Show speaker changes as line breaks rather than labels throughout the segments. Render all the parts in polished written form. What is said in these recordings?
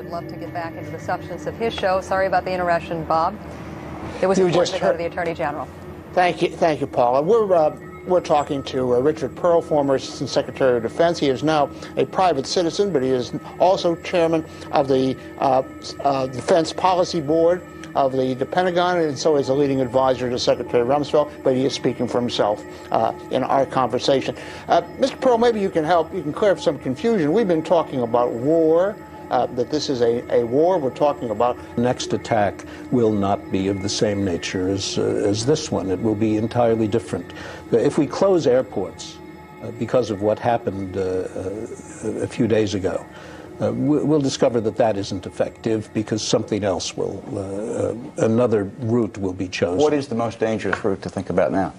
would love to get back into the substance of his show. Sorry about the interruption, Bob. It was important to go to the Attorney General.
Thank you, Paula. We're talking to Richard Pearl, former Assistant Secretary of Defense. He is now a private citizen, but he is also chairman of the Defense Policy Board of the Pentagon, and so is a leading advisor to Secretary Rumsfeld, but he is speaking for himself in our conversation. Mr. Pearl, maybe you can help. You can clear up some confusion. We've been talking about war, that this is a war. We're talking about...
The next attack will not be of the same nature as this one. It will be entirely different. If we close airports because of what happened a few days ago, we'll discover that that isn't effective because something else will, another route will be chosen.
What is the most dangerous route to think about now?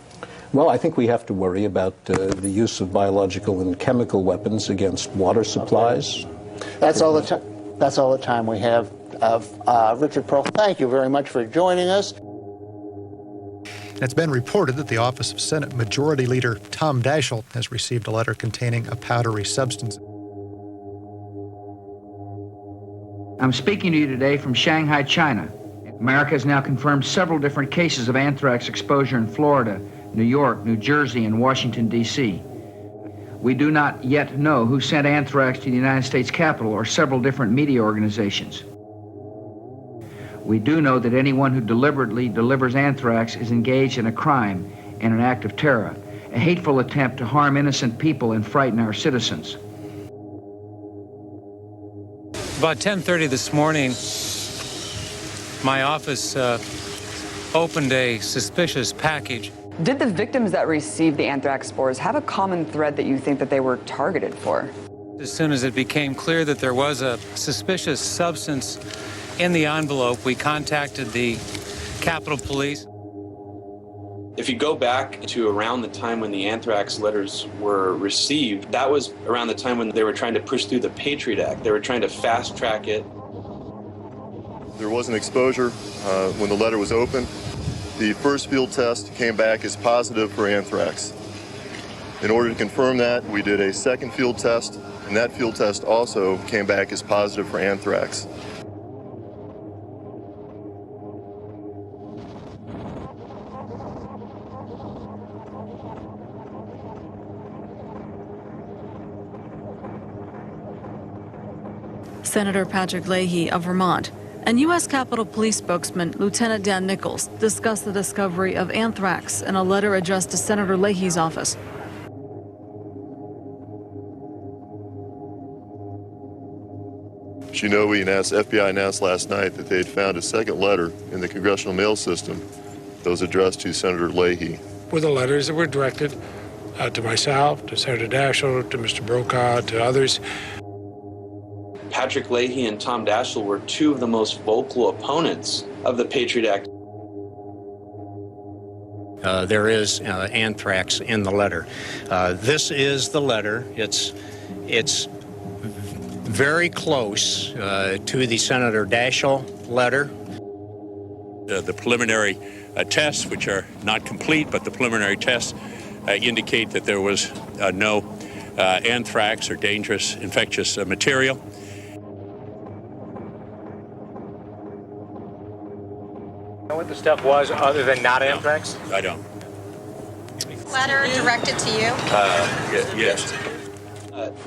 Well, I think we have to worry about the use of biological and chemical weapons against water supplies.
That's all the time we have. Richard Pearl, thank you very much for joining us.
It's been reported that the office of Senate Majority Leader Tom Daschle has received a letter containing a powdery substance.
I'm speaking to you today from Shanghai, China. America has now confirmed several different cases of anthrax exposure in Florida, New York, New Jersey, and Washington, D.C. We do not yet know who sent anthrax to the United States Capitol or several different media organizations. We do know that anyone who deliberately delivers anthrax is engaged in a crime and an act of terror, a hateful attempt to harm innocent people and frighten our citizens.
About 10:30 this morning, my office opened a suspicious package.
Did the victims that received the anthrax spores have a common thread that you think that they were targeted for?
As soon as it became clear that there was a suspicious substance in the envelope, we contacted the Capitol Police.
If you go back to around the time when the anthrax letters were received, that was around the time when they were trying to push through the Patriot Act. They were trying to fast track it.
There was an exposure when the letter was opened. The first field test came back as positive for anthrax. In order to confirm that, we did a second field test, and that field test also came back as positive for anthrax.
Senator Patrick Leahy of Vermont and U.S. Capitol Police spokesman Lieutenant Dan Nichols discussed the discovery of anthrax in a letter addressed to Senator Leahy's office.
Shinobi and FBI announced last night that they had found a second letter in the congressional mail system that was addressed to Senator Leahy.
Were the letters that were directed to myself, to Senator Daschle, to Mr. Brokaw, to others.
Patrick Leahy and Tom Daschle were two of the most vocal opponents of the Patriot Act.
There is anthrax in the letter. This is the letter. It's very close to the Senator Daschle letter.
The preliminary tests, which are not complete, but the preliminary tests indicate that there was no anthrax or dangerous infectious material.
Know what the stuff was other than not anthrax?
I don't.
Letter directed to you?
Yes.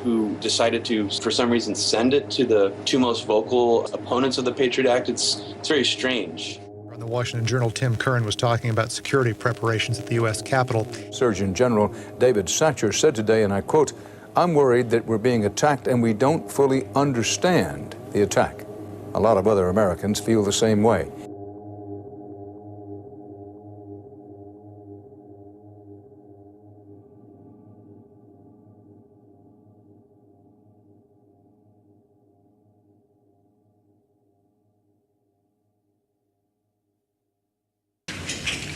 Who decided to, for some reason, send it to the two most vocal opponents of the Patriot Act. It's very strange.
On the Washington Journal, Tim Curran was talking about security preparations at the U.S. Capitol.
Surgeon General David Satcher said today, and I quote, "I'm worried that we're being attacked and we don't fully understand the attack. A lot of other Americans feel the same way."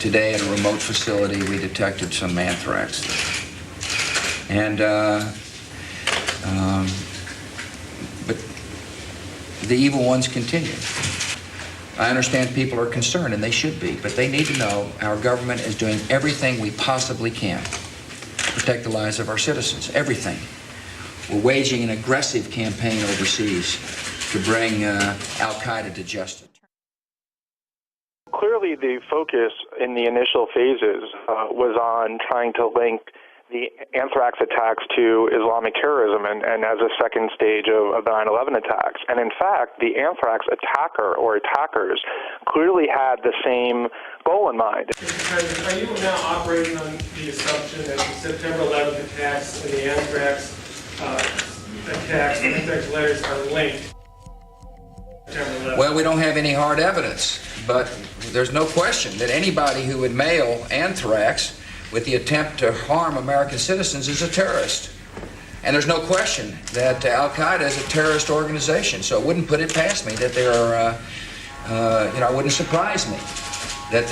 Today, at a remote facility, we detected some anthrax. And, but the evil ones continue. I understand people are concerned, and they should be, but they need to know our government is doing everything we possibly can to protect the lives of our citizens, everything. We're waging an aggressive campaign overseas to bring al-Qaeda to justice.
Clearly, the focus in the initial phases was on trying to link the anthrax attacks to Islamic terrorism and as a second stage of the 9/11 attacks. And in fact, the anthrax attacker or attackers clearly had the same goal in mind.
Are you now operating on the assumption that the September 11th attacks and the anthrax attacks, the anthrax letters are linked?
Well, we don't have any hard evidence, but there's no question that anybody who would mail anthrax with the attempt to harm American citizens is a terrorist. And there's no question that al-Qaeda is a terrorist organization, so it wouldn't put it past me that they're, it wouldn't surprise me that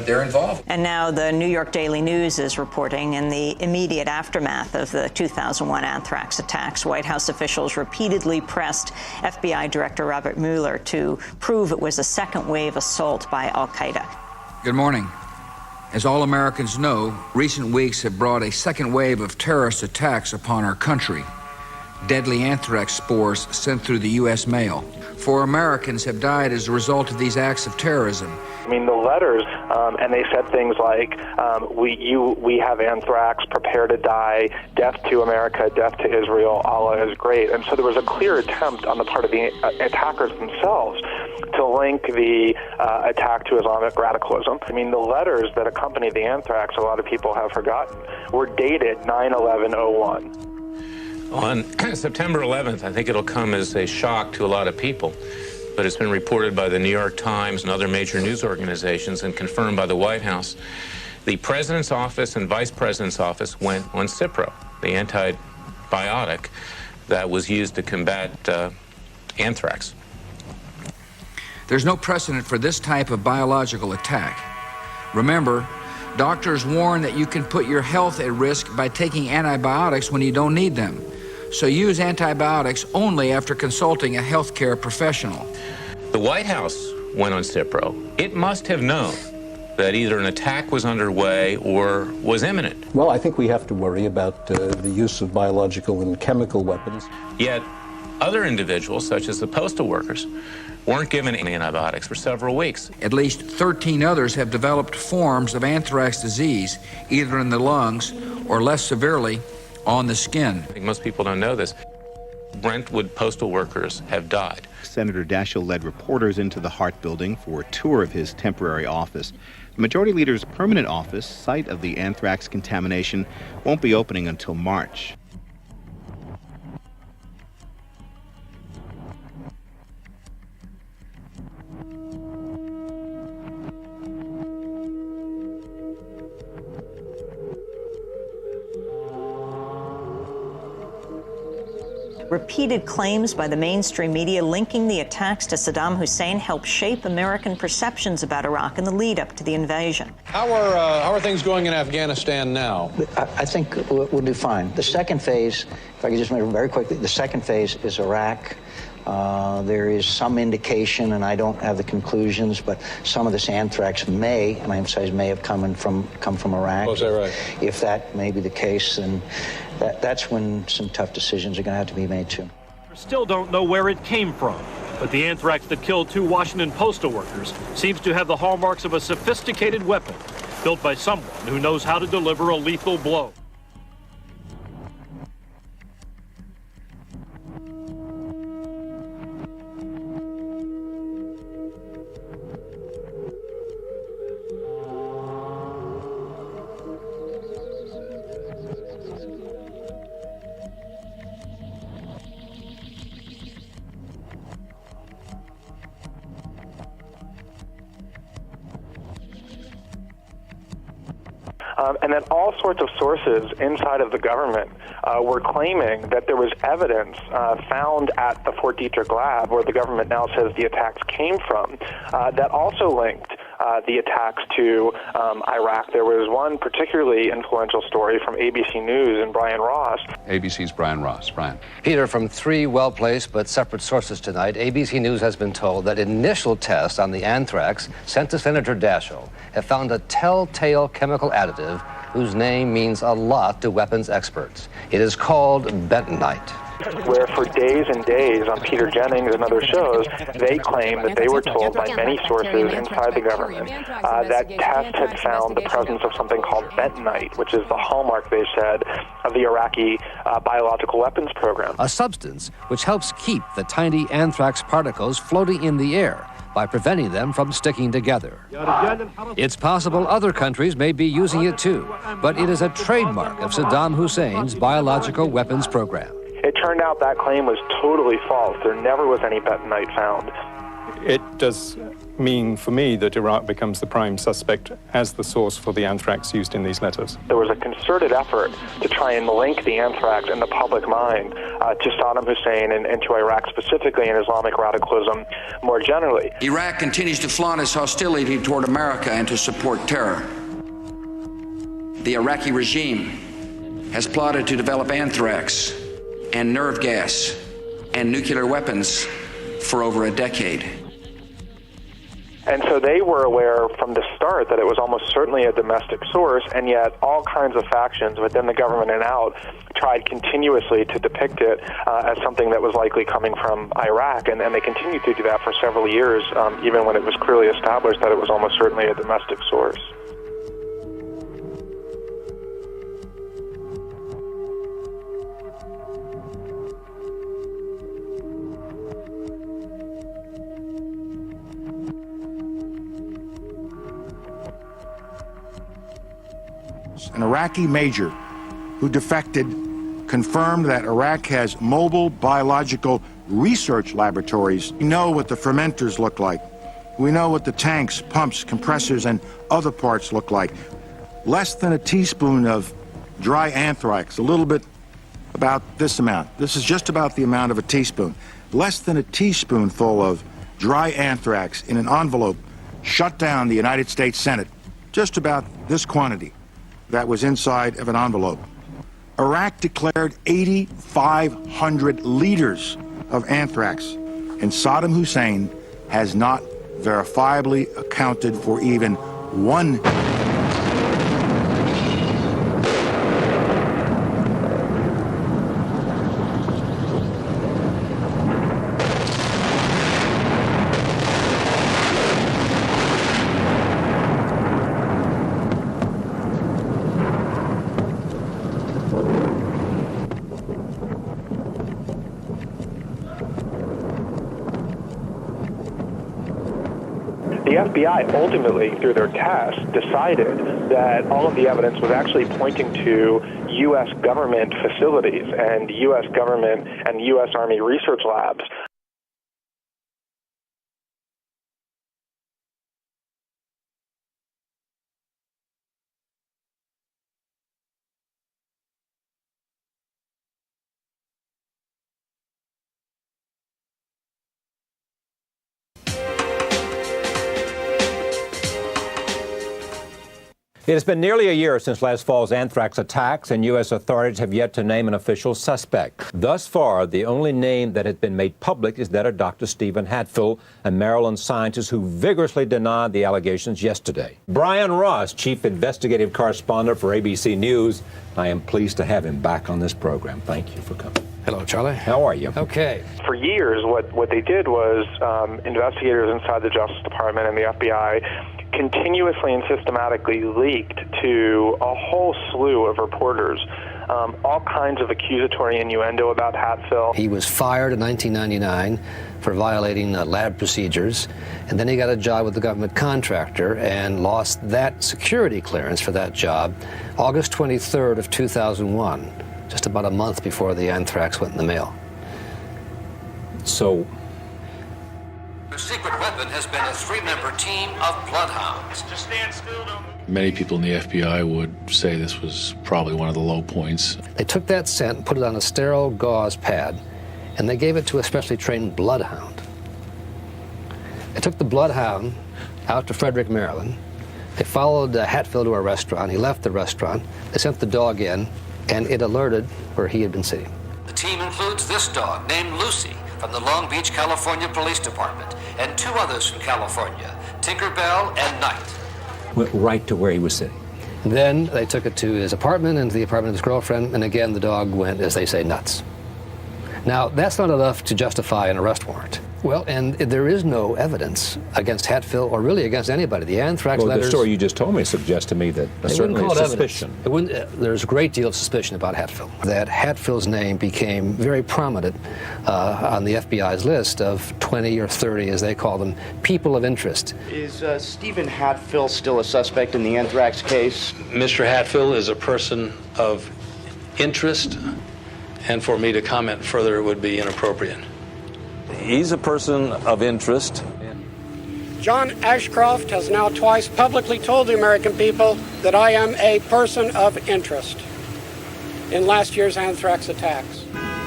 they're involved.
And now the New York Daily News is reporting in the immediate aftermath of the 2001 anthrax attacks, White House officials repeatedly pressed FBI Director Robert Mueller to prove it was a second wave assault by al-Qaeda.
Good morning. As all Americans know, recent weeks have brought a second wave of terrorist attacks upon our country. Deadly anthrax spores sent through the U.S. mail. 4 Americans have died as a result of these acts of terrorism.
I mean, the letters, and they said things like, we have anthrax, prepare to die, death to America, death to Israel, Allah is great. And so there was a clear attempt on the part of the attackers themselves to link the attack to Islamic radicalism. I mean, the letters that accompany the anthrax, a lot of people have forgotten, were dated 9/11/01.
On September 11th, I think it'll come as a shock to a lot of people, but it's been reported by the New York Times and other major news organizations and confirmed by the White House. The President's office and Vice President's office went on Cipro, the antibiotic that was used to combat anthrax.
There's no precedent for this type of biological attack. Remember, doctors warn that you can put your health at risk by taking antibiotics when you don't need them. So use antibiotics only after consulting a healthcare professional.
The White House went on Cipro. It must have known that either an attack was underway or was imminent.
Well, I think we have to worry about the use of biological and chemical weapons.
Yet other individuals, such as the postal workers, weren't given antibiotics for several weeks.
At least 13 others have developed forms of anthrax disease, either in the lungs or less severely on the skin.
I think most people don't know this. Brentwood postal workers have died.
Senator Daschle led reporters into the Hart Building for a tour of his temporary office. The Majority Leader's permanent office, site of the anthrax contamination, won't be opening until March.
Repeated claims by the mainstream media linking the attacks to Saddam Hussein helped shape American perceptions about Iraq in the lead-up to the invasion.
How are things going in Afghanistan now?
I think we'll do fine. The second phase, if I could just make it very quickly, the second phase is Iraq. There is some indication, and I don't have the conclusions, but some of this anthrax may, and I emphasize may, have come from Iraq.
Oh, is that right?
If that may be the case, then that's when some tough decisions are going to have to be made too.
Still don't know where it came from, but the anthrax that killed 2 Washington postal workers seems to have the hallmarks of a sophisticated weapon built by someone who knows how to deliver a lethal blow.
And then all sorts of sources inside of the government were claiming that there was evidence found at the Fort Detrick lab, where the government now says the attacks came from, that also linked the attacks to Iraq. There was one particularly influential story from ABC News and Brian Ross.
ABC's Brian Ross. Brian.
Peter, from 3 well-placed but separate sources tonight, ABC News has been told that initial tests on the anthrax sent to Senator Daschle have found a telltale chemical additive whose name means a lot to weapons experts. It is called bentonite.
where for days and days on Peter Jennings and other shows, they claim that they were told by many sources inside the government that tests had found the presence of something called bentonite, which is the hallmark, they said, of the Iraqi biological weapons program.
A substance which helps keep the tiny anthrax particles floating in the air by preventing them from sticking together. It's possible other countries may be using it too, but it is a trademark of Saddam Hussein's biological weapons program.
It turned out that claim was totally false. There never was any bentonite found.
It does mean for me that Iraq becomes the prime suspect as the source for the anthrax used in these letters.
There was a concerted effort to try and link the anthrax in the public mind to Saddam Hussein and to Iraq specifically and Islamic radicalism more generally.
Iraq continues to flaunt its hostility toward America and to support terror. The Iraqi regime has plotted to develop anthrax and nerve gas and nuclear weapons for over a decade.
And so they were aware from the start that it was almost certainly a domestic source, and yet all kinds of factions within the government and out tried continuously to depict it as something that was likely coming from Iraq, and they continued to do that for several years, even when it was clearly established that it was almost certainly a domestic source.
An Iraqi major who defected confirmed that Iraq has mobile biological research laboratories. We know what the fermenters look like. We know what the tanks, pumps, compressors, and other parts look like. Less than a teaspoon of dry anthrax, a little bit about this amount. This is just about the amount of a teaspoon. Less than a teaspoonful of dry anthrax in an envelope shut down the United States Senate. Just about this quantity that was inside of an envelope. Iraq declared 8,500 liters of anthrax, and Saddam Hussein has not verifiably accounted for even one.
The FBI ultimately, through their test, decided that all of the evidence was actually pointing to U.S. government facilities and U.S. government and U.S. Army research labs.
It has been nearly a year since last fall's anthrax attacks, and U.S. authorities have yet to name an official suspect. Thus far, the only name that has been made public is that of Dr. Stephen Hatfield, a Maryland scientist who vigorously denied the allegations yesterday. Brian Ross, chief investigative correspondent for ABC News, I am pleased to have him back on this program. Thank you for coming.
Hello, Charlie.
How are you?
Okay.
For years, what they did was investigators inside the Justice Department and the FBI continuously and systematically leaked to a whole slew of reporters all kinds of accusatory innuendo about Hatfield.
He was fired in 1999 for violating lab procedures, and then he got a job with the government contractor and lost that security clearance for that job August 23rd of 2001, just about a month before the anthrax went in the mail.
So
the secret weapon has been a three-member team of bloodhounds. Just stand still, don't move.
Many people in the FBI would say this was probably one of the low points.
They took that scent and put it on a sterile gauze pad, and they gave it to a specially trained bloodhound. They took the bloodhound out to Frederick, Maryland. They followed Hatfield to a restaurant. He left the restaurant. They sent the dog in, and it alerted where he had been sitting. The team includes this dog named Lucy from the Long Beach, California Police Department, and two others from California, Tinkerbell and Knight.
Went right to where he was sitting.
Then they took it to his apartment and to the apartment of his girlfriend, and again the dog went, as they say, nuts. Now, that's not enough to justify an arrest warrant. Well, and there is no evidence against Hatfield or really against anybody. The anthrax letters...
The story you just told me suggests to me that certainly a suspicion.
There's a great deal of suspicion about Hatfield. That Hatfield's name became very prominent on the FBI's list of 20 or 30, as they call them, people of interest.
Is Stephen Hatfield still a suspect in the anthrax case?
Mr. Hatfield is a person of interest, and for me to comment further would be inappropriate.
He's a person of interest.
John Ashcroft has now twice publicly told the American people that I am a person of interest in last year's anthrax attacks.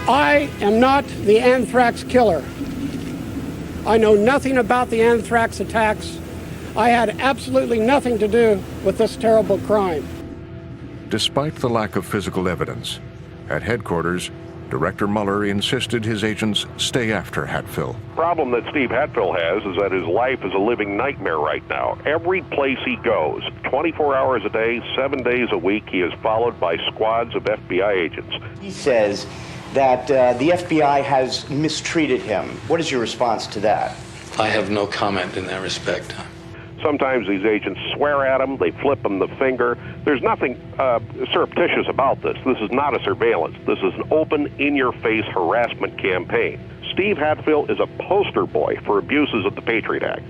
I am not the anthrax killer. I know nothing about the anthrax attacks. I had absolutely nothing to do with this terrible crime.
Despite the lack of physical evidence, at headquarters, Director Mueller insisted his agents stay after Hatfield.
The problem that Steve Hatfield has is that his life is a living nightmare right now. Every place he goes, 24 hours a day, 7 days a week, he is followed by squads of FBI agents.
He says that the FBI has mistreated him. What is your response to that?
I have no comment in that respect.
Sometimes these agents swear at him, they flip him the finger. There's nothing surreptitious about this. This is not a surveillance. This is an open, in-your-face harassment campaign. Steve Hatfield is a poster boy for abuses of the Patriot Act.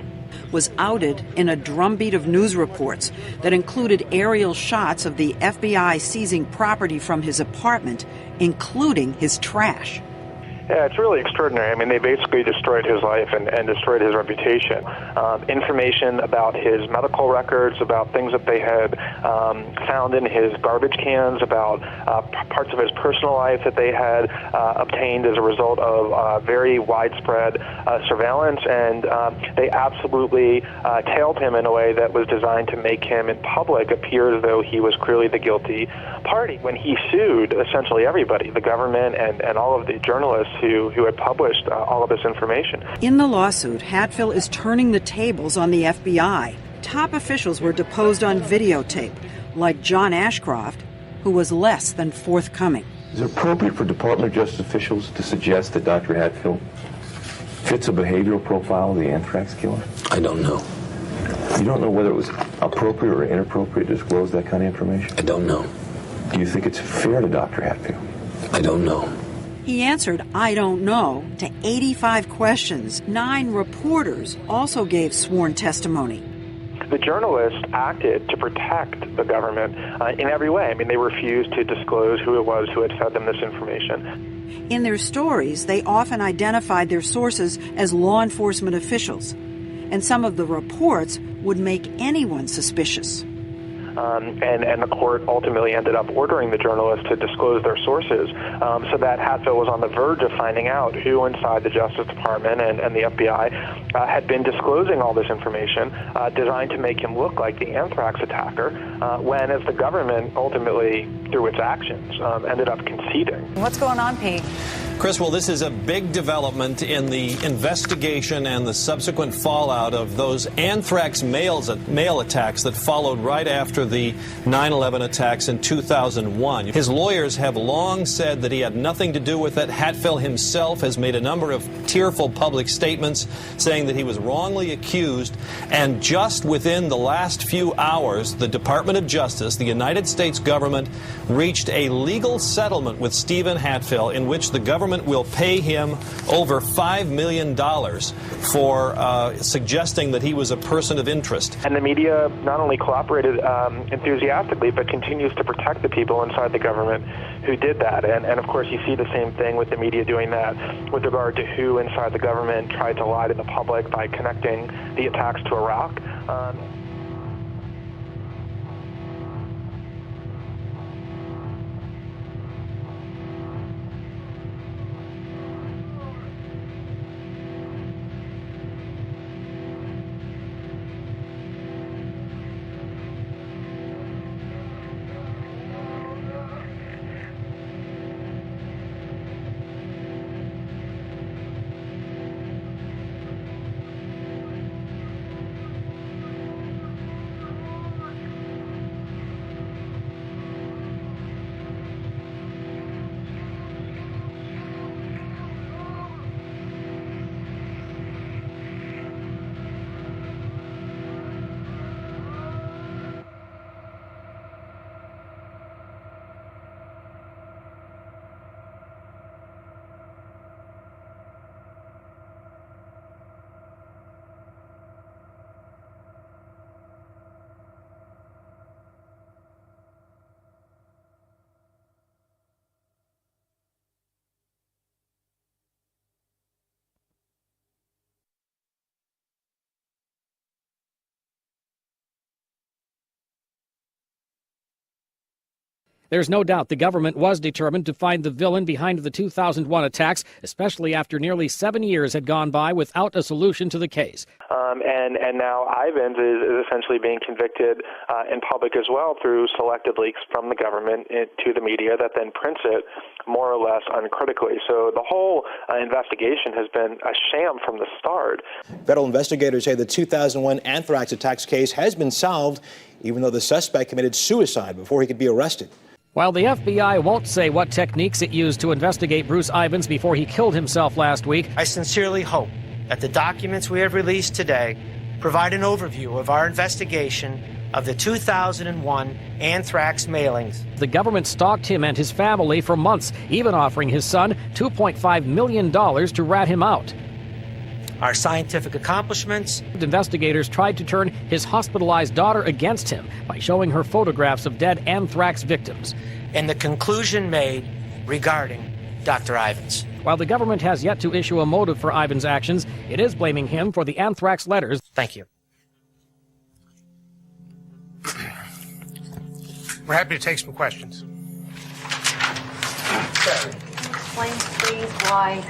Was outed in a drumbeat of news reports that included aerial shots of the FBI seizing property from his apartment, including his trash.
Yeah, it's really extraordinary. I mean, they basically destroyed his life and destroyed his reputation. Information about his medical records, about things that they had found in his garbage cans, about parts of his personal life that they had obtained as a result of very widespread surveillance, and they absolutely tailed him in a way that was designed to make him in public appear as though he was clearly the guilty party. When he sued essentially everybody, the government and all of the journalists who had published all of this information.
In the lawsuit, Hatfield is turning the tables on the FBI. Top officials were deposed on videotape, like John Ashcroft, who was less than forthcoming.
Is it appropriate for Department of Justice officials to suggest that Dr. Hatfield fits a behavioral profile of the anthrax killer?
I don't know.
You don't know whether it was appropriate or inappropriate to disclose that kind of information?
I don't know.
Do you think it's fair to Dr. Hatfield?
I don't know.
He answered, I don't know, to 85 questions. 9 reporters also gave sworn testimony.
The journalists acted to protect the government in every way. I mean, they refused to disclose who it was who had fed them this information.
In their stories, they often identified their sources as law enforcement officials, and some of the reports would make anyone suspicious.
And the court ultimately ended up ordering the journalists to disclose their sources, so that Hatfield was on the verge of finding out who inside the Justice Department and the FBI had been disclosing all this information designed to make him look like the anthrax attacker, when, as the government ultimately, through its actions, ended up conceding.
What's going on, Pete?
Chris, well, this is a big development in the investigation and the subsequent fallout of those anthrax mail attacks that followed right after the 9/11 attacks in 2001. His lawyers have long said that he had nothing to do with it. Hatfield himself has made a number of tearful public statements saying that he was wrongly accused. And just within the last few hours, the Department of Justice, the United States government, reached a legal settlement with Stephen Hatfield in which the government will pay him over $5 million for suggesting that he was a person of interest.
And the media not only cooperated enthusiastically, but continues to protect the people inside the government who did that. And of course, you see the same thing with the media doing that with regard to who inside the government tried to lie to the public by connecting the attacks to Iraq.
There's no doubt the government was determined to find the villain behind the 2001 attacks, especially after nearly 7 years had gone by without a solution to the case.
And now Ivins is essentially being convicted in public as well through selected leaks from the government to the media that then prints it more or less uncritically. So the whole investigation has been a sham from the start.
Federal investigators say the 2001 anthrax attacks case has been solved, even though the suspect committed suicide before he could be arrested.
While the FBI won't say what techniques it used to investigate Bruce Ivins before he killed himself last week,
I sincerely hope that the documents we have released today provide an overview of our investigation of the 2001 anthrax mailings.
The government stalked him and his family for months, even offering his son $2.5 million to rat him out.
Our scientific accomplishments.
Investigators tried to turn his hospitalized daughter against him by showing her photographs of dead anthrax victims.
And the conclusion made regarding Dr. Ivins.
While the government has yet to issue a motive for Ivins' actions, it is blaming him for the anthrax letters.
Thank you.
We're happy to take some questions.
Explain, please, why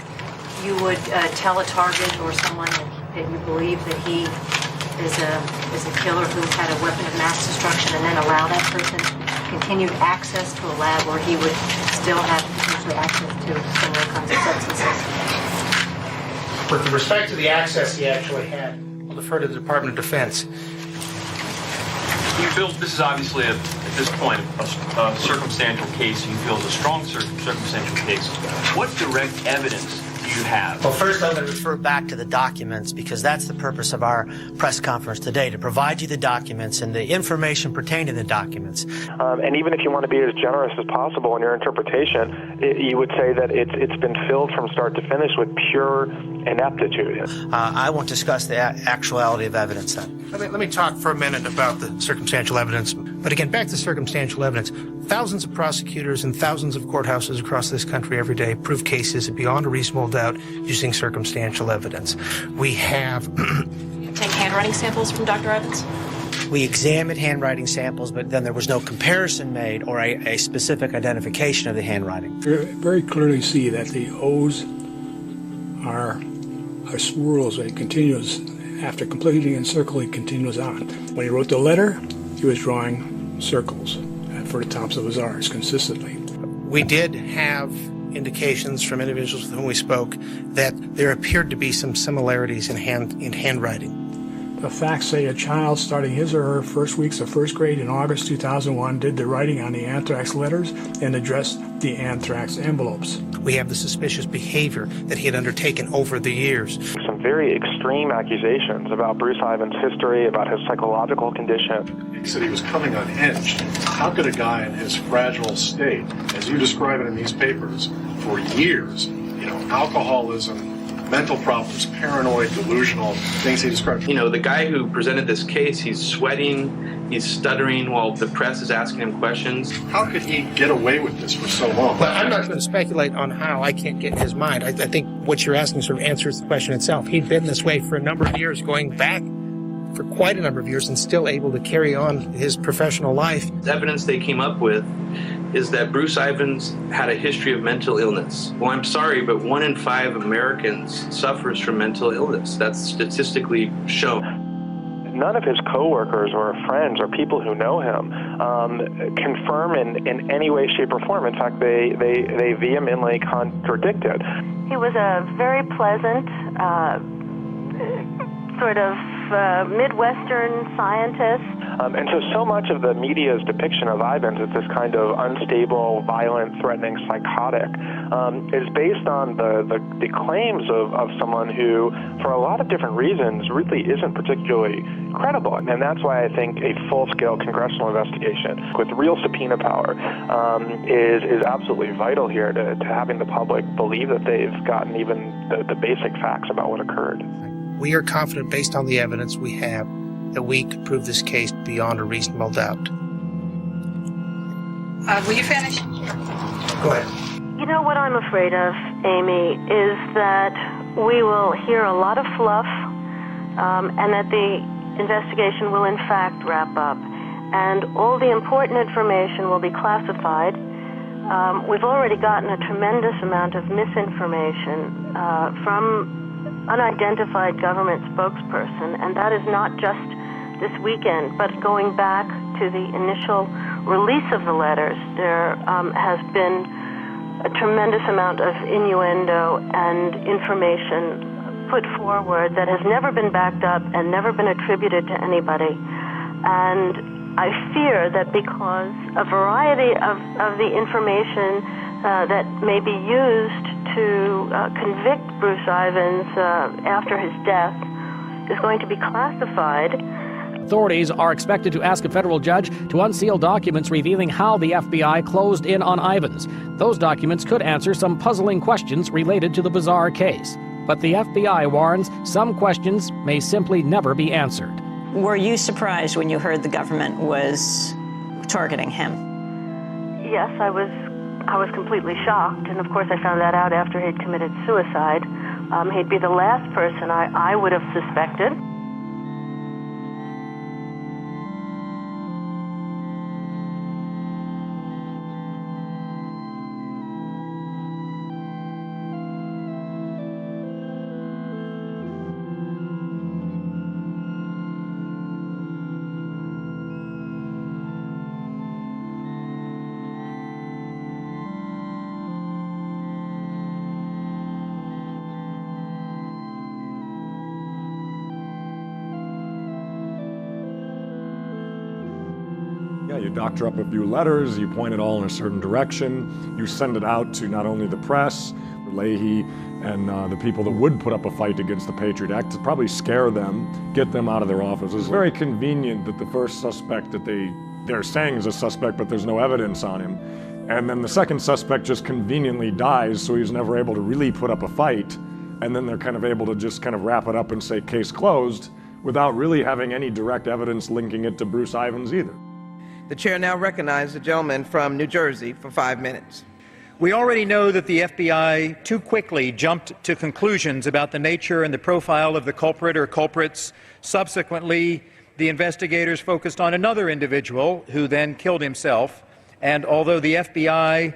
you would tell a target or someone that you believe that he is a killer who had a weapon of mass destruction and then allow that person continued access to a lab where he would still have potentially access to similar kinds of substances.
With respect to the access he actually had, I'll defer to the Department of Defense.
You feel this is obviously, at this point, a circumstantial case. You feel is a strong circumstantial case. What direct evidence do you have?
Well, first I'm going to refer back to the documents because that's the purpose of our press conference today, to provide you the documents and the information pertaining to the documents.
And even if you want to be as generous as possible in your interpretation, you would say that it's been filled from start to finish with pure ineptitude.
I won't discuss the actuality of evidence then.
Let me talk for a minute about the circumstantial evidence. But again, back to circumstantial evidence. Thousands of prosecutors and thousands of courthouses across this country every day prove cases beyond a reasonable doubt using circumstantial evidence. We have...
Take handwriting samples from Dr. Ivins?
We examined handwriting samples, but then there was no comparison made or a specific identification of the handwriting.
You very clearly see that the O's are swirls. It continues. After completing a circle, he continues on. When he wrote the letter, he was drawing circles for the tops of his R's consistently.
We did have indications from individuals with whom we spoke that there appeared to be some similarities in handwriting.
The facts say a child starting his or her first weeks of first grade in August 2001 did the writing on the anthrax letters and addressed the anthrax envelopes.
We have the suspicious behavior that he had undertaken over the years.
Some very extreme accusations about Bruce Ivins' history, about his psychological condition.
He said he was coming unhinged. How could a guy in his fragile state, as you describe it in these papers, for years, alcoholism, mental problems, paranoid, delusional, things he described.
The guy who presented this case, he's sweating, he's stuttering while the press is asking him questions.
How could he get away with this for so long?
Well, I'm not going to speculate on how. I can't get in his mind. I think what you're asking sort of answers the question itself. He'd been this way for a number of years, going back for quite a number of years, and still able to carry on his professional life.
The evidence they came up with is that Bruce Ivins had a history of mental illness. Well, I'm sorry, but 1 in 5 Americans suffers from mental illness. That's statistically shown.
None of his coworkers or friends or people who know him confirm in any way, shape, or form. In fact, they vehemently contradict it.
He was a very pleasant, sort of Midwestern scientist.
And so much of the media's depiction of Ivins as this kind of unstable, violent, threatening psychotic is based on the claims of someone who, for a lot of different reasons, really isn't particularly credible. And that's why I think a full-scale congressional investigation with real subpoena power is absolutely vital here to having the public believe that they've gotten even the basic facts about what occurred.
We are confident, based on the evidence we have, that we could prove this case beyond a reasonable doubt.
Will you finish?
Go ahead.
You know what I'm afraid of, Amy, is that we will hear a lot of fluff and that the investigation will in fact wrap up.
and all the important information will be classified. We've already gotten a tremendous amount of misinformation from unidentified government spokesperson, and that is not just this weekend, but going back to the initial release of the letters. There has been a tremendous amount of innuendo and information put forward that has never been backed up and never been attributed to anybody. And I fear that because a variety of the information that may be used to convict Bruce Ivins after his death is going to be classified.
Authorities are expected to ask a federal judge to unseal documents revealing how the FBI closed in on Ivins. Those documents could answer some puzzling questions related to the bizarre case. But the FBI warns some questions may simply never be answered.
Were you surprised when you heard the government was targeting him?
Yes, I was completely shocked, and of course I found that out after he'd committed suicide. He'd be the last person I would have suspected.
Yeah, you doctor up a few letters, you point it all in a certain direction, you send it out to not only the press, Leahy, and the people that would put up a fight against the Patriot Act to probably scare them, get them out of their offices. It's very convenient that the first suspect that they're saying is a suspect, but there's no evidence on him. And then the second suspect just conveniently dies, so he's never able to really put up a fight. And then they're kind of able to just kind of wrap it up and say case closed without really having any direct evidence linking it to Bruce Ivins either.
The chair now recognizes the gentleman from New Jersey for 5 minutes.
We already know that the FBI too quickly jumped to conclusions about the nature and the profile of the culprit or culprits. Subsequently, the investigators focused on another individual who then killed himself. And although the FBI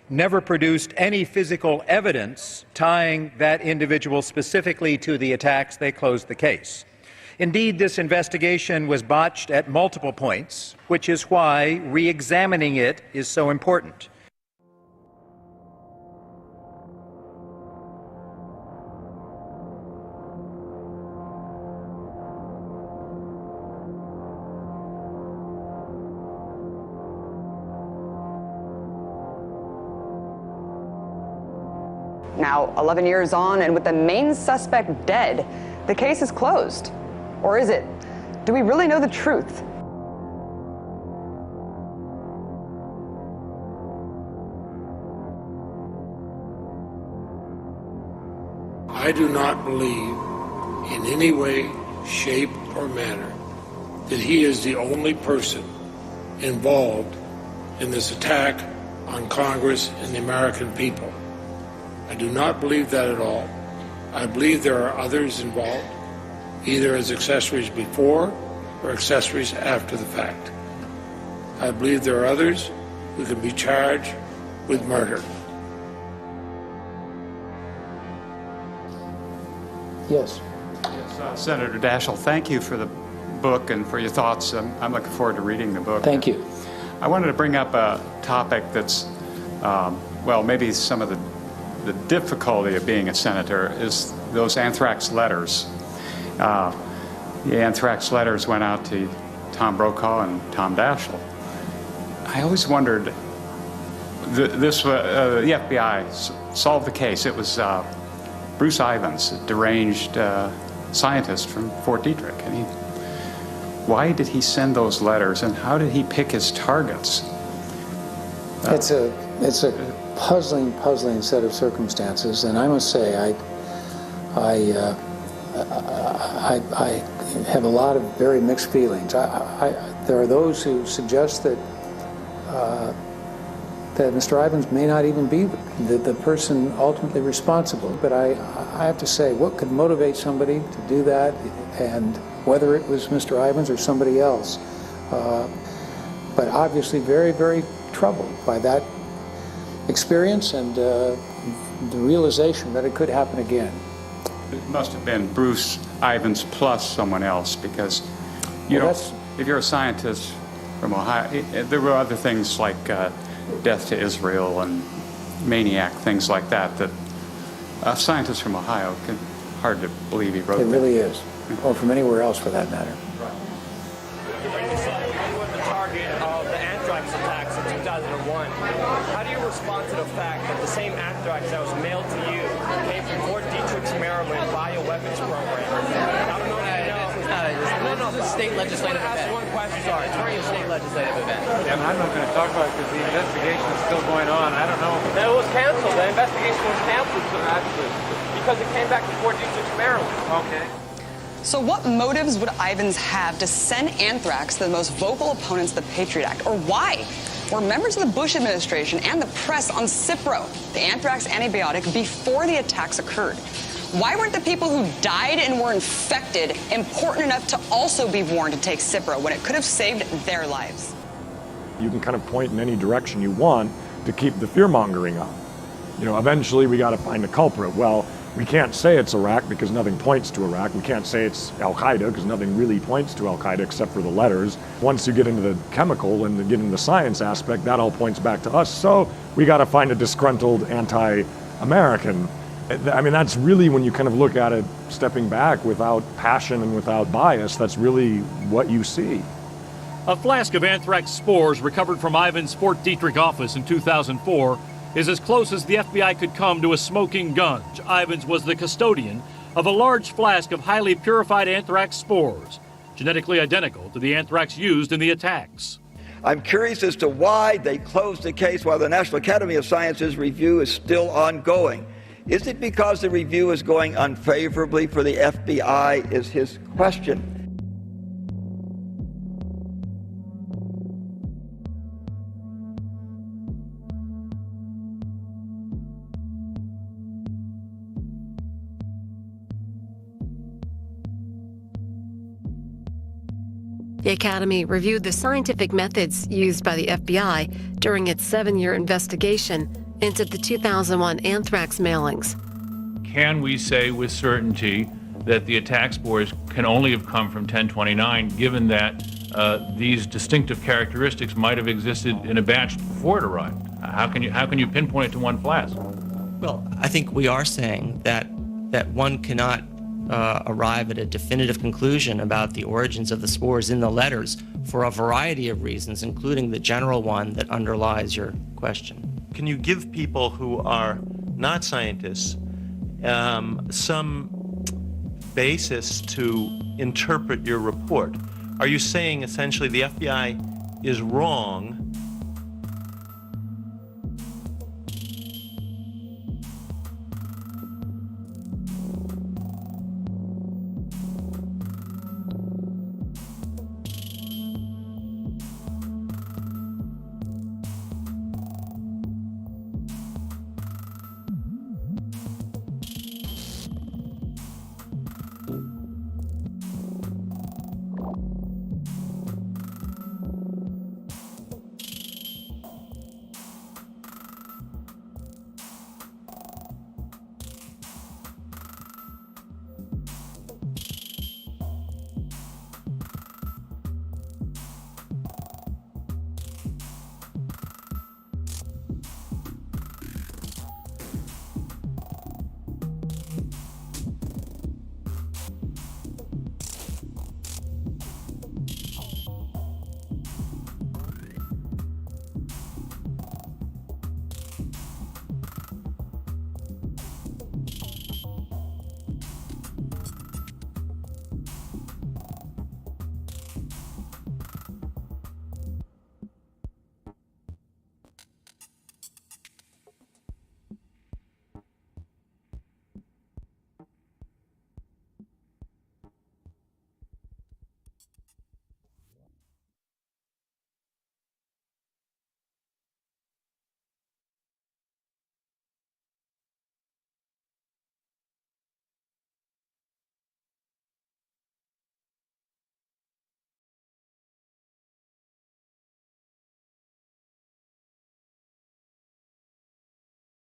never produced any physical evidence tying that individual specifically to the attacks, they closed the case. Indeed, this investigation was botched at multiple points, which is why re-examining it is so important.
Now, 11 years on, and with the main suspect dead, the case is closed. Or is it? Do we really know the truth?
I do not believe in any way, shape, or manner that he is the only person involved in this attack on Congress and the American people. I do not believe that at all. I believe there are others involved, either as accessories before or accessories after the fact. I believe there are others who can be charged with murder.
Yes.
Senator Daschle, thank you for the book and for your thoughts. I'm looking forward to reading the book.
Thank you.
I wanted to bring up a topic that's, well, maybe some of the difficulty of being a senator is those anthrax letters. The anthrax letters went out to Tom Brokaw and Tom Daschle. I always wondered, the FBI solved the case. It was Bruce Ivins, a deranged scientist from Fort Detrick. And why did he send those letters, and how did he pick his targets?
It's a puzzling set of circumstances, and I must say I have a lot of very mixed feelings. There are those who suggest that that Mr. Ivins may not even be the person ultimately responsible. But I have to say, what could motivate somebody to do that, and whether it was Mr. Ivins or somebody else, but obviously very, very troubled by that experience and the realization that it could happen again.
It must have been Bruce Ivins plus someone else, because if you're a scientist from Ohio, there were other things like death to Israel and Maniac, things like that, that a scientist from Ohio can hard to believe he wrote that.
It really is, or from anywhere else for that matter.
You were the target of the Anthrax attacks in 2001. How do you respond to the fact that the same anthrax that was mailed to you came from Fort Detrick, Maryland bioweapons program? I don't know if you know.
This is a state legislative event.
Ask one question.
Sorry, it's a state legislative event.
Yeah, I'm not going to talk about it because the investigation is still going on. I don't know.
It was canceled. The investigation was canceled, actually, because it came back to Fort Detrick, Maryland.
Okay.
So what motives would Ivins have to send anthrax to the most vocal opponents of the Patriot Act? Or why were members of the Bush administration and the press on Cipro, the anthrax antibiotic, before the attacks occurred? Why weren't the people who died and were infected important enough to also be warned to take Cipro when it could have saved their lives?
You can kind of point in any direction you want to keep the fear-mongering up. You know, eventually we got to find a culprit. Well, we can't say it's Iraq because nothing points to Iraq. We can't say it's Al-Qaeda because nothing really points to Al-Qaeda except for the letters. Once you get into the chemical and get into the science aspect, that all points back to us. So we got to find a disgruntled anti-American. I mean, that's really, when you kind of look at it stepping back without passion and without bias, that's really what you see.
A flask of anthrax spores recovered from Ivins' Fort Detrick office in 2004 is as close as the FBI could come to a smoking gun. Ivins was the custodian of a large flask of highly purified anthrax spores, genetically identical to the anthrax used in the attacks.
I'm curious as to why they closed the case while the National Academy of Sciences review is still ongoing. Is it because the review is going unfavorably for the FBI, is his question.
The Academy reviewed the scientific methods used by the FBI during its 7-year investigation into the 2001 anthrax mailings.
Can we say with certainty that the attack spores can only have come from 1029, given that these distinctive characteristics might have existed in a batch before it arrived? How can you pinpoint it to one flask?
Well, I think we are saying that one cannot arrive at a definitive conclusion about the origins of the spores in the letters for a variety of reasons, including the general one that underlies your question.
Can you give people who are not scientists some basis to interpret your report? Are you saying essentially the FBI is wrong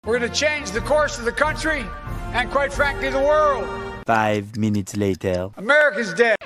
We're going to change the course of the country and, quite frankly, the world.
5 minutes later.
America's dead.